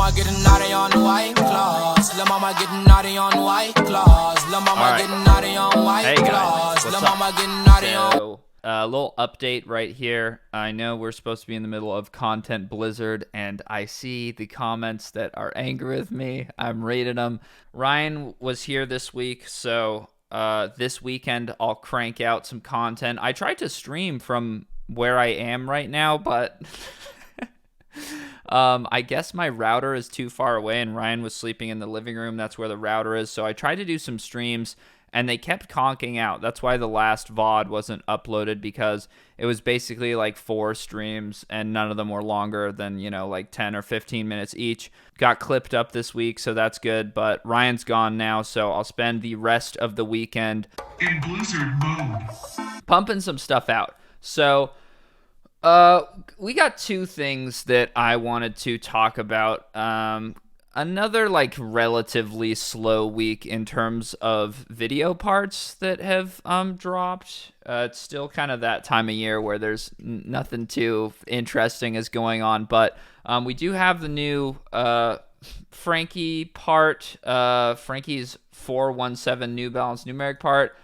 mama getting naughty on the white claws. Lil' mama getting naughty on the white claws. Lil' mama getting naughty on white claws. Lil' mama getting naughty on. A little update right here. I know we're supposed to be in the middle of content blizzard, and I see the comments that are angry with me. I'm rating them. Ryan was here this week, so this weekend I'll crank out some content. I tried to stream from where I am right now, but I guess my router is too far away, and Ryan was sleeping in the living room. That's where the router is. So I tried to do some streams, and they kept conking out. That's why the last VOD wasn't uploaded, because it was basically like 4 streams, and none of them were longer than, like 10 or 15 minutes each. Got clipped up this week, so that's good. But Ryan's gone now, so I'll spend the rest of the weekend in Blizzard mode, pumping some stuff out. So we got 2 things that I wanted to talk about. Another relatively slow week in terms of video parts that have dropped. It's still kind of that time of year where there's nothing too interesting is going on, but we do have the new Franky part, Franky's 417 New Balance numeric part.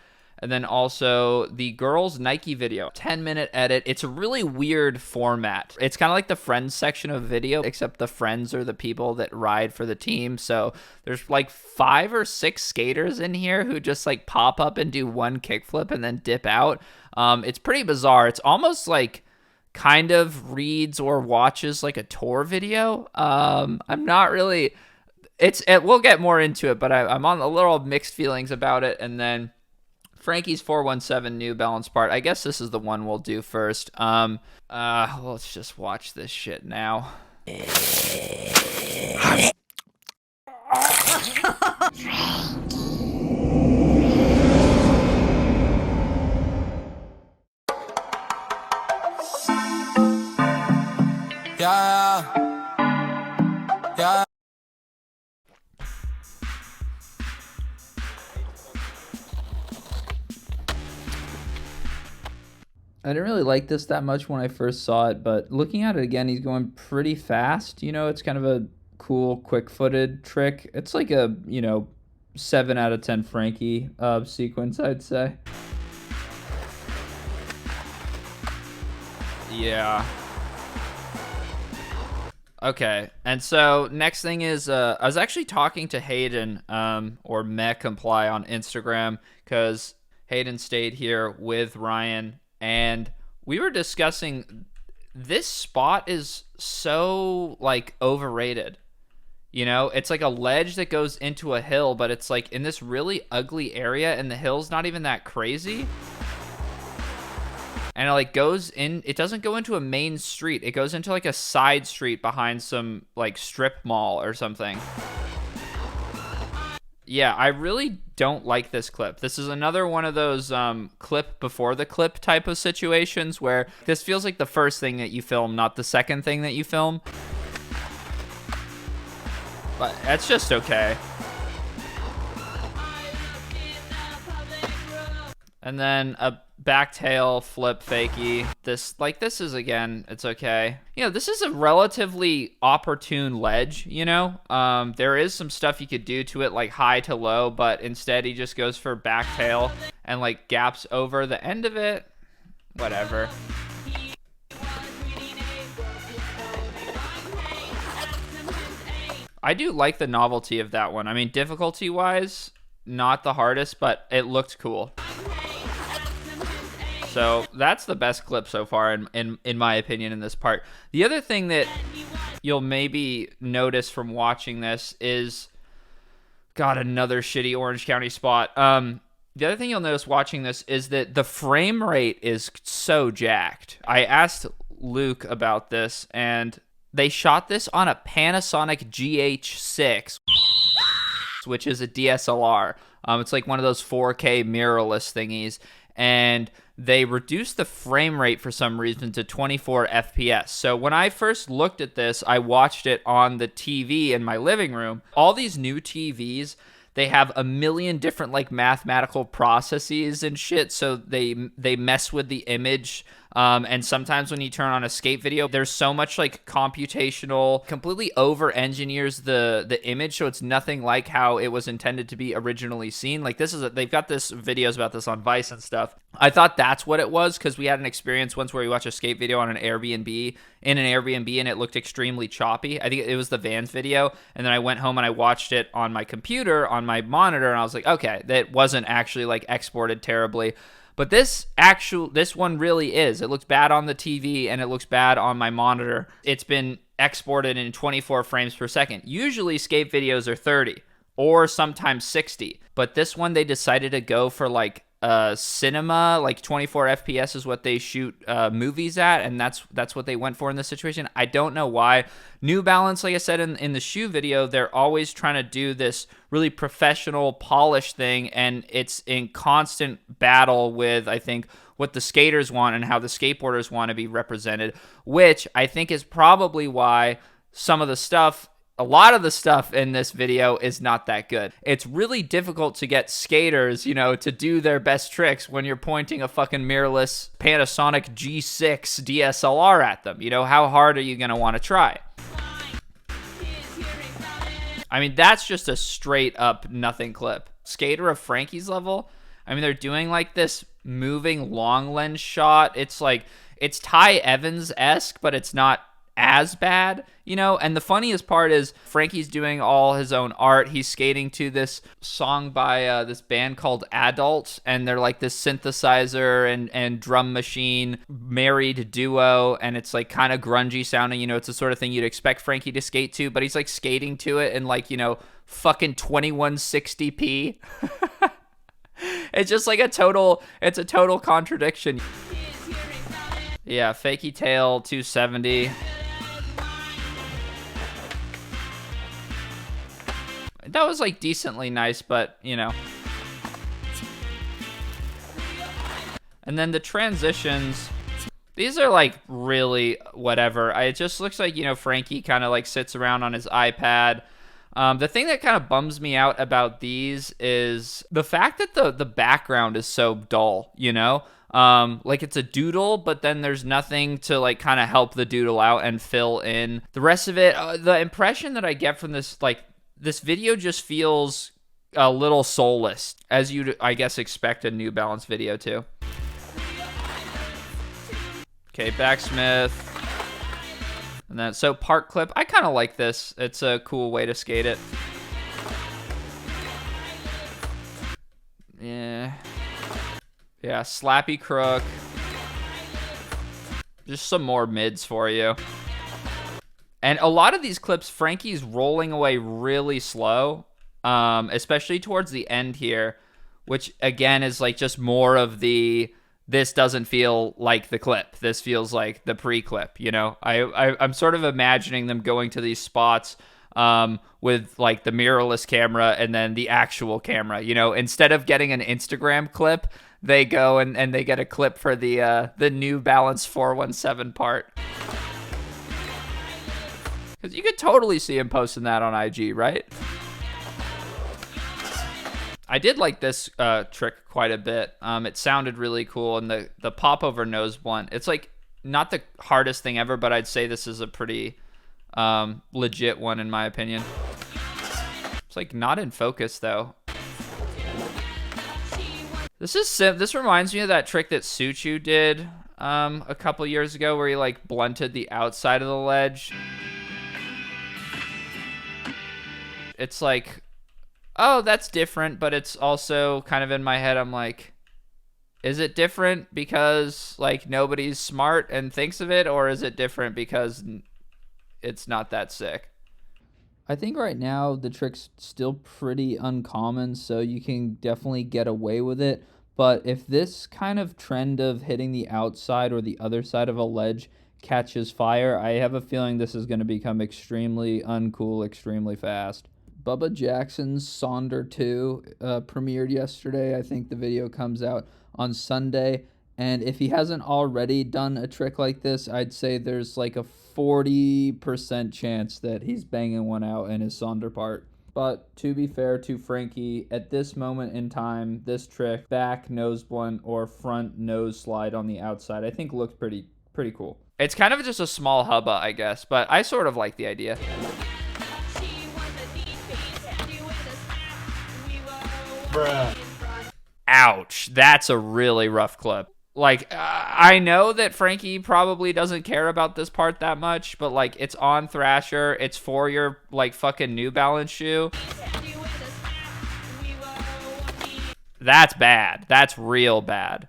And then also the girls' Nike video, 10-minute edit. It's a really weird format. It's kind of like the friends section of video, except the friends are the people that ride for the team. So there's 5 or 6 skaters in here who just pop up and do one kickflip and then dip out. It's pretty bizarre. It's almost kind of reads or watches like a tour video. I'm not really... We'll get more into it, but I'm on a little mixed feelings about it. And then Franky's 417 New Balance part. I guess this is the one we'll do first. Let's just watch this shit now. Yeah. I didn't really like this that much when I first saw it, but looking at it again, he's going pretty fast. It's kind of a cool, quick-footed trick. It's like a, 7 out of 10 Franky sequence, I'd say. Yeah. Okay, and so next thing is, I was actually talking to Hayden, or MechComply on Instagram, because Hayden stayed here with Ryan, and we were discussing this spot is so overrated. It's like a ledge that goes into a hill, but it's in this really ugly area, and the hill's not even that crazy. And it goes in, it doesn't go into a main street. It goes into a side street behind some strip mall or something. Yeah, I really don't like this clip. This is another one of those clip before the clip type of situations where this feels like the first thing that you film, not the second thing that you film. But that's just okay. And then a backtail flip fakie. This is, again, it's okay. This is a relatively opportune ledge, there is some stuff you could do to it, high to low, but instead he just goes for backtail and gaps over the end of it. Whatever. I do like the novelty of that one. I mean, difficulty wise, not the hardest, but it looked cool. So that's the best clip so far, in my opinion, in this part. The other thing that you'll maybe notice from watching this is, God, another shitty Orange County spot. The other thing you'll notice watching this is that the frame rate is so jacked. I asked Luke about this, and they shot this on a Panasonic GH6, which is a DSLR. It's one of those 4K mirrorless thingies, and they reduced the frame rate for some reason to 24 FPS. So when I first looked at this, I watched it on the TV in my living room. All these new TVs, they have a million different mathematical processes and shit, so they mess with the image And sometimes when you turn on a skate video, there's so much like computational, completely over engineers the image, so it's nothing like how it was intended to be originally seen. Like they've got this videos about this on Vice and stuff. I thought that's what it was, because we had an experience once where we watched a skate video on an Airbnb and it looked extremely choppy. I think it was the Vans video, and then I went home and I watched it on my computer on my monitor, and I was like, okay, that wasn't actually like exported terribly. But this one really is. It looks bad on the TV and it looks bad on my monitor. It's been exported in 24 frames per second. Usually skate videos are 30 or sometimes 60. But this one, they decided to go for like cinema, like 24 FPS is what they shoot movies at, and that's what they went for in this situation. I don't know why. New Balance, like I said in the shoe video, they're always trying to do this really professional, polished thing, and it's in constant battle with, I think, what the skaters want and how the skateboarders want to be represented, which I think is probably why a lot of the stuff in this video is not that good. It's really difficult to get skaters, to do their best tricks when you're pointing a fucking mirrorless Panasonic G6 DSLR at them. How hard are you going to want to try? I mean, that's just a straight up nothing clip. Skater of Franky's level, I mean, they're doing like this moving long lens shot. It's Ty Evans-esque, but it's not as bad, and the funniest part is Franky's doing all his own art. He's skating to this song by this band called Adult, and they're like this synthesizer and drum machine married duo, and it's like kind of grungy sounding. It's the sort of thing you'd expect Franky to skate to, but he's like skating to it in like fucking 2160p. It's just like a total contradiction. Yeah, Fakey Tail 270. That was like decently nice, but And then the transitions, these are like really whatever. It just looks like, Franky kind of like sits around on his iPad. The thing that kind of bums me out about these is the fact that the background is so dull, like it's a doodle, but then there's nothing to like kind of help the doodle out and fill in the rest of it. The impression that I get from this video just feels a little soulless, as you'd, I guess, expect a New Balance video to. Okay, backsmith. And then, so park clip. I kind of like this. It's a cool way to skate it. Yeah. Yeah, slappy crook. Just some more mids for you. And a lot of these clips, Franky's rolling away really slow, especially towards the end here, which again is like just more of this doesn't feel like the clip. This feels like the pre-clip, I'm sort of imagining them going to these spots with like the mirrorless camera and then the actual camera, instead of getting an Instagram clip, they go and they get a clip for the New Balance 417 part. Because you could totally see him posting that on IG, right? I did like this trick quite a bit. It sounded really cool, and the pop over nose blunt. It's like not the hardest thing ever, but I'd say this is a pretty legit one in my opinion. It's like not in focus though. This reminds me of that trick that Suchu did a couple years ago, where he like blunted the outside of the ledge. It's like, oh, that's different, but it's also kind of in my head, I'm like, is it different because like nobody's smart and thinks of it, or is it different because it's not that sick? I think right now the trick's still pretty uncommon, so you can definitely get away with it. But if this kind of trend of hitting the outside or the other side of a ledge catches fire, I have a feeling this is going to become extremely uncool extremely fast. Bubba Jackson's Sonder 2 premiered yesterday. I think the video comes out on Sunday. And if he hasn't already done a trick like this, I'd say there's like a 40% chance that he's banging one out in his Sonder part. But to be fair to Franky, at this moment in time, this trick, back nose blunt or front nose slide on the outside, I think looks pretty cool. It's kind of just a small hubba, I guess, but I sort of like the idea. Bruh. Ouch, that's a really rough clip. Like, I know that Franky probably doesn't care about this part that much, but, like, it's on Thrasher. It's for your, like, fucking New Balance shoe. That's bad. That's real bad.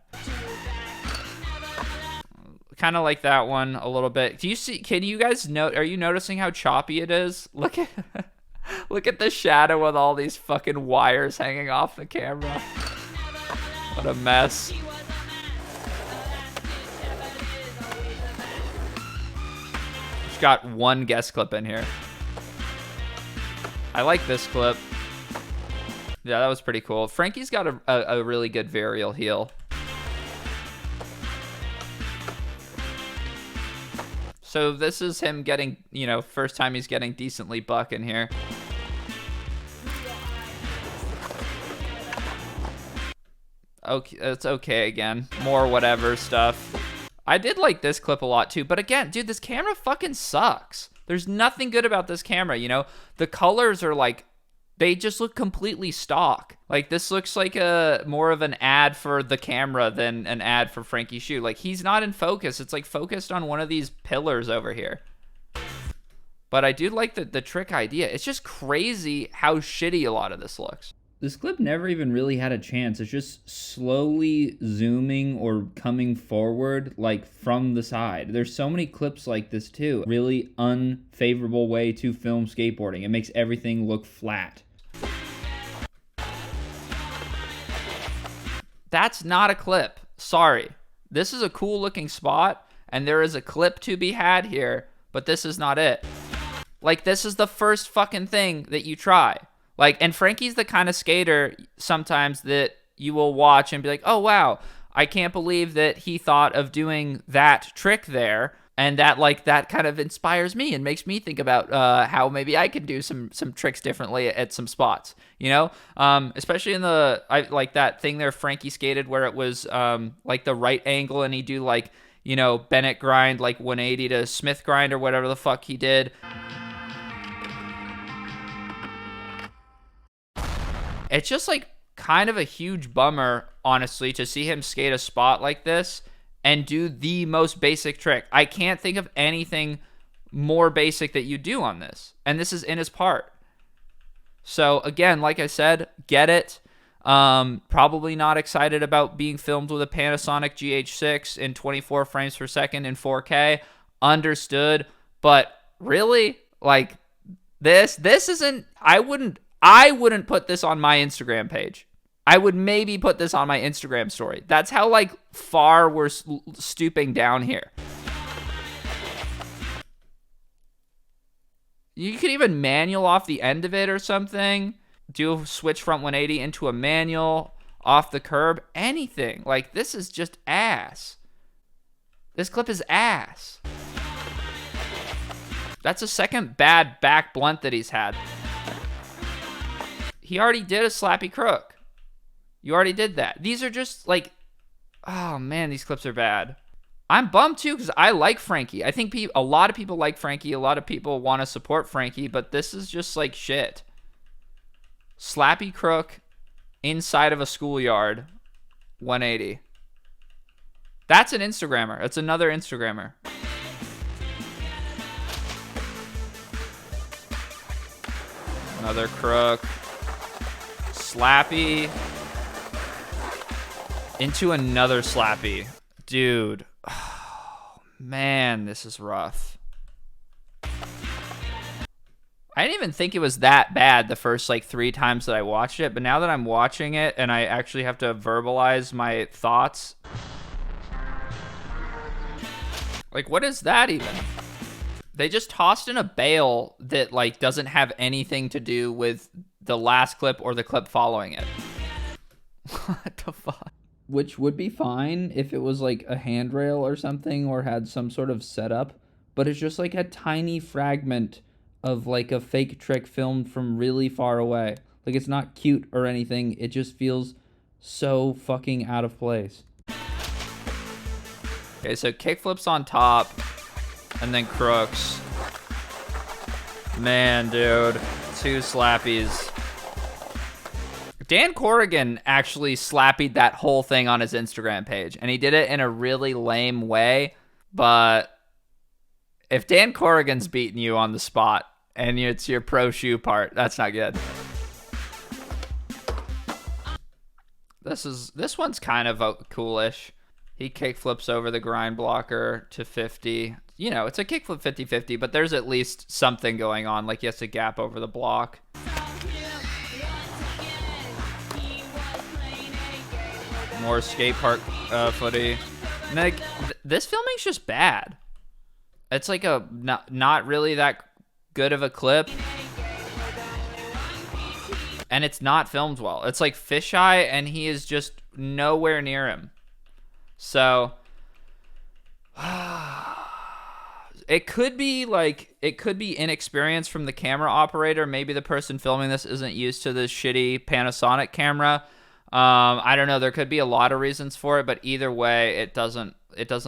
Kind of like that one a little bit. Do you see, can you guys note, are you noticing how choppy it is? Look at, look at the shadow with all these fucking wires hanging off the camera. What a mess. Got one guest clip in here. I like this clip. Yeah, that was pretty cool. Franky's got a really good varial heel. So this is him getting, you know, first time he's getting decently buck in here. Okay, it's okay again. More whatever stuff. I did like this clip a lot too, but again, dude, this camera fucking sucks. There's nothing good about this camera, you know? The colors are like, they just look completely stock. Like, this looks like more of an ad for the camera than an ad for Franky's shoe. Like, he's not in focus. It's like focused on one of these pillars over here. But I do like the trick idea. It's just crazy how shitty a lot of this looks. This clip never even really had a chance. It's just slowly zooming or coming forward, like, from the side. There's so many clips like this, too. Really unfavorable way to film skateboarding. It makes everything look flat. That's not a clip. Sorry. This is a cool-looking spot, and there is a clip to be had here, but this is not it. Like, this is the first fucking thing that you try. Like, and Franky's the kind of skater sometimes that you will watch and be like, oh, wow, I can't believe that he thought of doing that trick there. And that, like, that kind of inspires me and makes me think about how maybe I could do some tricks differently at some spots, you know? Especially in like that thing there Franky skated where it was like the right angle and he'd do like, you know, Bennett grind, like 180 to Smith grind or whatever the fuck he did. It's just like kind of a huge bummer, honestly, to see him skate a spot like this and do the most basic trick. I can't think of anything more basic that you do on this. And this is in his part. So again, like I said, get it. Probably not excited about being filmed with a Panasonic GH6 in 24 frames per second in 4K. Understood. But really, like, this isn't, I wouldn't put this on my Instagram page. I would maybe put this on my Instagram story. That's how, like, far we're stooping down here. You could even manual off the end of it or something. Do a switch front 180 into a manual off the curb. Anything. Like, this is just ass. This clip is ass. That's a second bad back blunt that he's had. He already did a slappy crook. You already did that. These are just like, oh man, these clips are bad. I'm bummed too because I like Franky. I think a lot of people like Franky. A lot of people want to support Franky, but this is just like shit. Slappy crook inside of a schoolyard, 180. That's an Instagrammer. That's another Instagrammer. Another crook. Slappy. Into another slappy. Dude. Oh, man, this is rough. I didn't even think it was that bad the first, like, 3 times that I watched it, but now that I'm watching it and I actually have to verbalize my thoughts. Like, what is that even? They just tossed in a bail that, like, doesn't have anything to do with the last clip or the clip following it. What the fuck? Which would be fine if it was like a handrail or something or had some sort of setup, but it's just like a tiny fragment of like a fake trick filmed from really far away. Like, it's not cute or anything. It just feels so fucking out of place. Okay, so kickflips on top and then crooks. Man, dude, 2 slappies. Dan Corrigan actually slappied that whole thing on his Instagram page, and he did it in a really lame way, but if Dan Corrigan's beating you on the spot and it's your pro shoe part, that's not good. This one's kind of coolish. He kickflips over the grind blocker to 50. You know, it's a kickflip 50-50, but there's at least something going on. Like, he has to gap over the block. More skate park footy. And like, this filming's just bad. It's like a not really that good of a clip. And it's not filmed well. It's like fisheye, and he is just nowhere near him. So it could be inexperience from the camera operator. Maybe the person filming this isn't used to this shitty Panasonic camera. I don't know. There could be a lot of reasons for it, but either way, it doesn't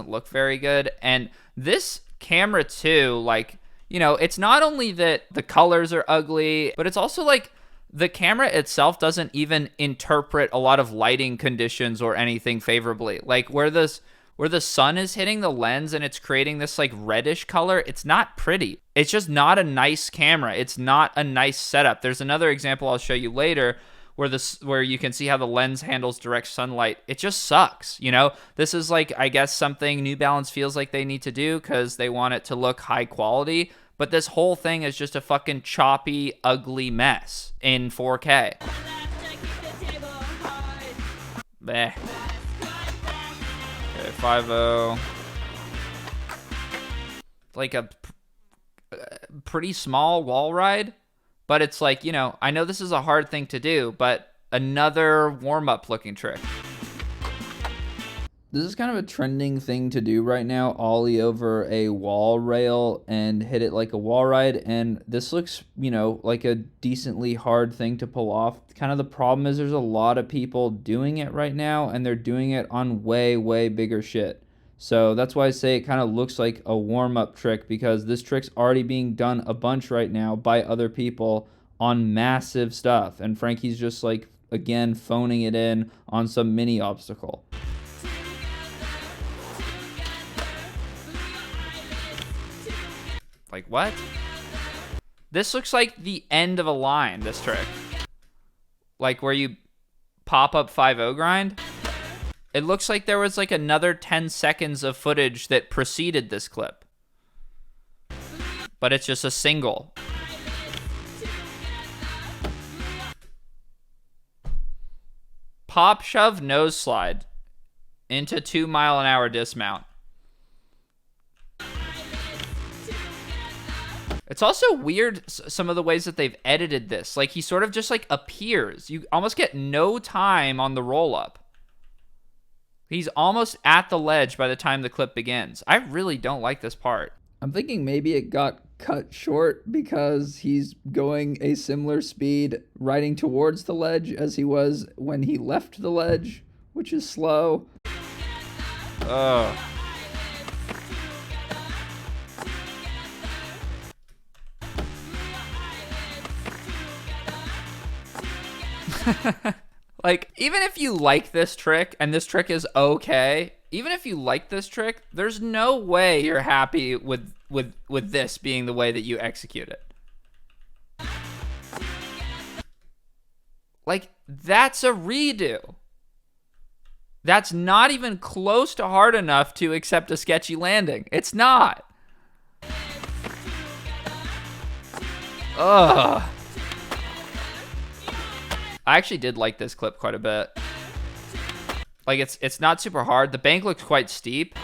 look very good. And this camera too, like, you know, it's not only that the colors are ugly, but it's also like the camera itself doesn't even interpret a lot of lighting conditions or anything favorably. Like, where the sun is hitting the lens and it's creating this like reddish color, it's not pretty. It's just not a nice camera. It's not a nice setup. There's another example I'll show you later where you can see how the lens handles direct sunlight. It just sucks, you know? This is like, I guess, something New Balance feels like they need to do because they want it to look high quality. But this whole thing is just a fucking choppy, ugly mess in 4K. Bleh. Okay, 5-0. Like a pretty small wall ride. But it's like, you know, I know this is a hard thing to do, but another warm-up looking trick. This is kind of a trending thing to do right now, ollie over a wall rail and hit it like a wall ride, and this looks, you know, like a decently hard thing to pull off. Kind of the problem is there's a lot of people doing it right now, and they're doing it on way, way bigger shit. So that's why I say it kind of looks like a warm-up trick, because this trick's already being done a bunch right now by other people on massive stuff, and Franky's just like, again, phoning it in on some mini obstacle. Like, what? This looks like the end of a line, this trick. Like, where you pop up 5-0 grind. It looks like there was like another 10 seconds of footage that preceded this clip. But it's just a single. Pop, shove, nose slide into 2 mile-an-hour dismount. It's also weird, some of the ways that they've edited this. Like, he sort of just, like, appears. You almost get no time on the roll-up. He's almost at the ledge by the time the clip begins. I really don't like this part. I'm thinking maybe it got cut short because he's going a similar speed riding towards the ledge as he was when he left the ledge, which is slow. Ugh. Like, even if you like this trick, and this trick is okay, even if you like this trick, there's no way you're happy with this being the way that you execute it. Like, that's a redo. That's not even close to hard enough to accept a sketchy landing. It's not. Ugh. I actually did like this clip quite a bit. Like, it's not super hard. The bank looks quite steep.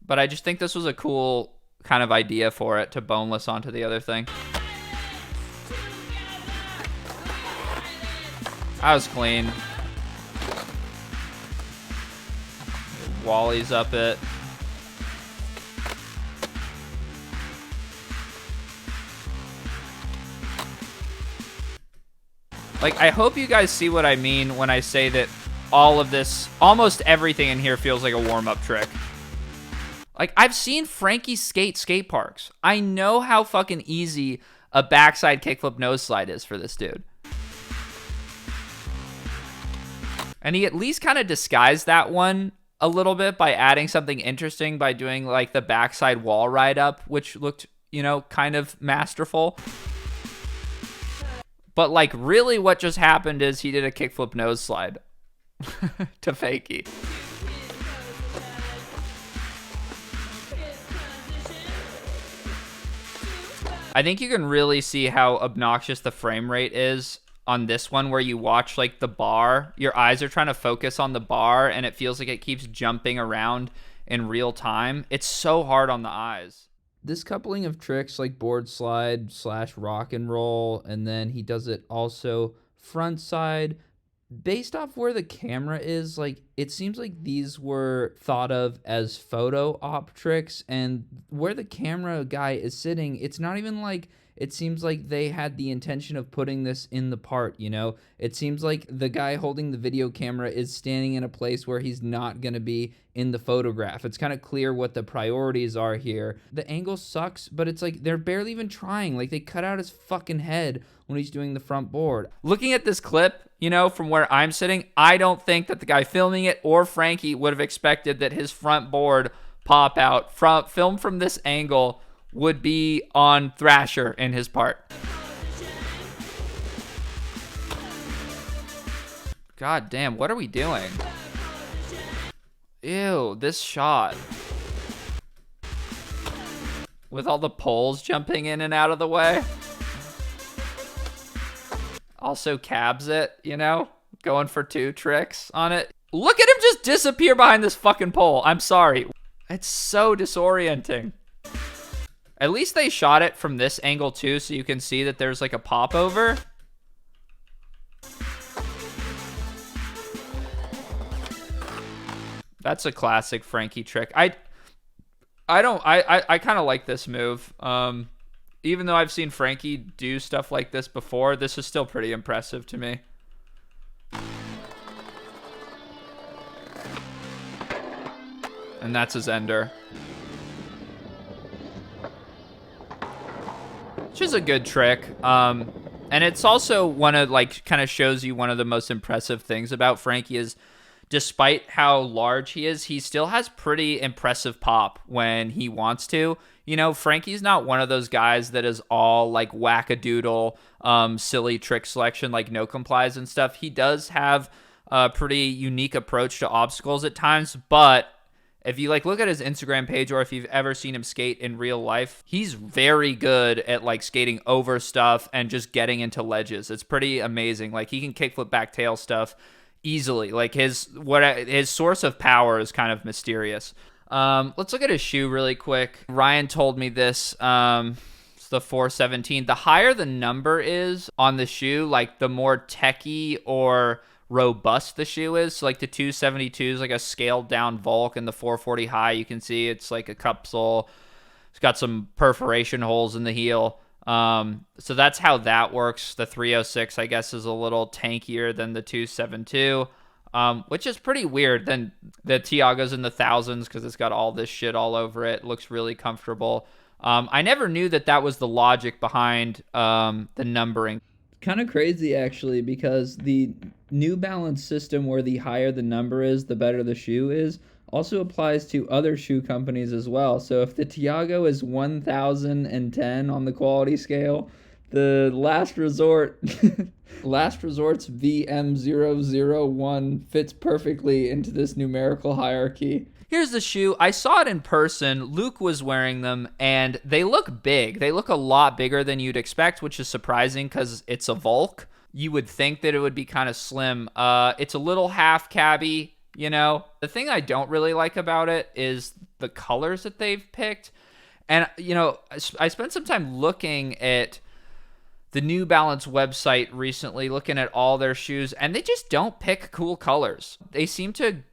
But I just think this was a cool kind of idea for it to boneless onto the other thing. That was clean. Wally's up it. Like, I hope you guys see what I mean when I say that all of this, almost everything in here feels like a warm-up trick. Like, I've seen Frankie skate parks. I know how fucking easy a backside kickflip nose slide is for this dude. And he at least kind of disguised that one a little bit by adding something interesting by doing like the backside wall ride up, which looked, you know, kind of masterful. But like really what just happened is he did a kickflip nose slide to fakie. I think you can really see how obnoxious the frame rate is on this one, where you watch like the bar, your eyes are trying to focus on the bar and it feels like it keeps jumping around in real time. It's so hard on the eyes. This coupling of tricks like board slide / rock and roll, and then he does it also front side, based off where the camera is, like it seems like these were thought of as photo op tricks, and where the camera guy is sitting, it's not even like it seems like they had the intention of putting this in the part, you know? It seems like the guy holding the video camera is standing in a place where he's not gonna be in the photograph. It's kind of clear what the priorities are here. The angle sucks, but it's like they're barely even trying. Like they cut out his fucking head when he's doing the front board. Looking at this clip, you know, from where I'm sitting, I don't think that the guy filming it or Frankie would have expected that his front board pop out film from this angle would be on Thrasher in his part. God damn, what are we doing? Ew, this shot. With all the poles jumping in and out of the way. Also cabs it, you know? Going for 2 tricks on it. Look at him just disappear behind this fucking pole. I'm sorry. It's so disorienting. At least they shot it from this angle too, so you can see that there's like a popover. That's a classic Frankie trick. I kind of like this move. Even though I've seen Frankie do stuff like this before, this is still pretty impressive to me. And that's his ender. Which is a good trick. And it's also one of, like, kind of shows you one of the most impressive things about Frankie is, despite how large he is, he still has pretty impressive pop when he wants to. You know, Frankie's not one of those guys that is all like wackadoodle, silly trick selection, like no complies and stuff. He does have a pretty unique approach to obstacles at times, but if you like look at his Instagram page, or if you've ever seen him skate in real life, he's very good at like skating over stuff and just getting into ledges. It's pretty amazing. Like he can kickflip back tail stuff easily. Like his source of power is kind of mysterious. Let's look at his shoe really quick. Ryan told me this. It's the 417. The higher the number is on the shoe, like the more techie or robust the shoe is. So like the 272 is like a scaled down Volk, and the 440 high, you can see it's like a capsule. It's got some perforation holes in the heel. So that's how that works. The 306, I guess, is a little tankier than the 272, which is pretty weird. Then the Tiago's in the thousands because it's got all this shit all over it. Looks really comfortable. I never knew that was the logic behind the numbering. Kind of crazy, actually, because the New Balance system where the higher the number is, the better the shoe is, also applies to other shoe companies as well. So if the Tiago is 1010 on the quality scale, the Last Resort's VM001 fits perfectly into this numerical hierarchy. Here's the shoe. I saw it in person. Luke was wearing them, and they look big. They look a lot bigger than you'd expect, which is surprising because it's a Volk. You would think that it would be kind of slim. It's a little half cabby, you know. The thing I don't really like about it is the colors that they've picked. And, you know, I spent some time looking at the New Balance website recently, looking at all their shoes, and they just don't pick cool colors. They seem to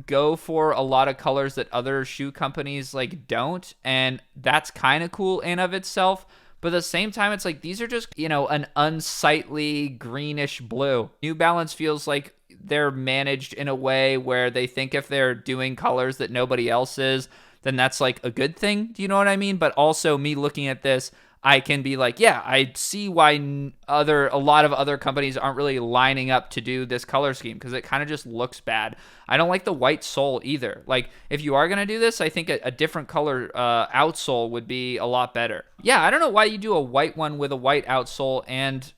go for a lot of colors that other shoe companies like don't, and that's kind of cool in of itself. But at the same time, it's like these are just, an unsightly greenish blue. New Balance feels like they're managed in a way where they think if they're doing colors that nobody else is, then that's like a good thing. Do you know what I mean? But also me looking at this, I can be like, yeah, I see why a lot of other companies aren't really lining up to do this color scheme because it kind of just looks bad. I don't like the white sole either. Like, if you are going to do this, I think a different color outsole would be a lot better. Yeah, I don't know why you do a white one with a white outsole and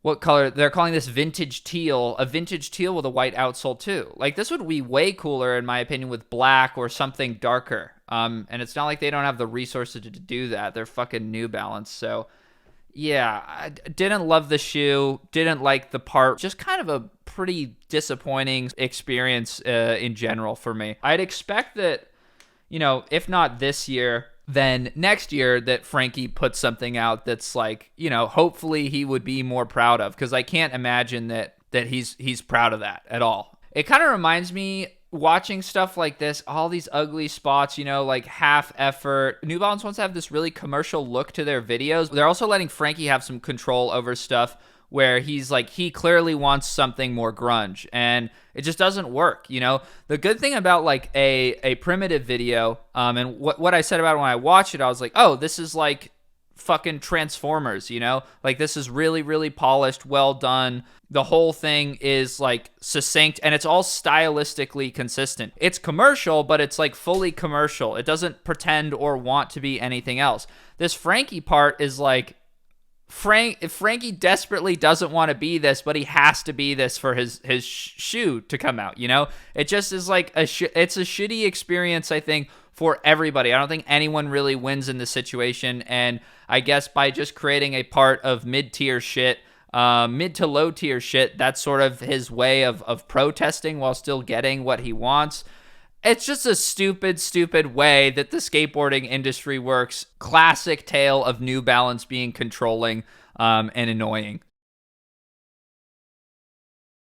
what color? They're calling this vintage teal, a vintage teal with a white outsole too. Like, this would be way cooler, in my opinion, with black or something darker. And it's not like they don't have the resources to do that. They're fucking New Balance. So, yeah, I didn't love the shoe. Didn't like the part. Just kind of a pretty disappointing experience in general for me. I'd expect that, if not this year, then next year that Franky puts something out that's like, hopefully he would be more proud of. Because I can't imagine that he's proud of that at all. It kind of reminds me, watching stuff like this, all these ugly spots, like half effort. New Balance wants to have this really commercial look to their videos. They're also letting Franky have some control over stuff where he's like, he clearly wants something more grunge, and it just doesn't work. The good thing about like a primitive video, and what I said about it when I watched it, I was like, oh, this is like fucking Transformers, like this is really, really polished, well done. The whole thing is like succinct and it's all stylistically consistent. It's commercial, but it's like fully commercial. It doesn't pretend or want to be anything else. This Franky part is like, Franky desperately doesn't want to be this, but he has to be this for his shoe to come out, It just is like it's a shitty experience, I think, for everybody. I don't think anyone really wins in this situation, and I guess by just creating a part of mid-tier shit, mid to low tier shit, that's sort of his way of protesting while still getting what he wants. It's just a stupid way that the skateboarding industry works. Classic tale of New Balance being controlling and annoying.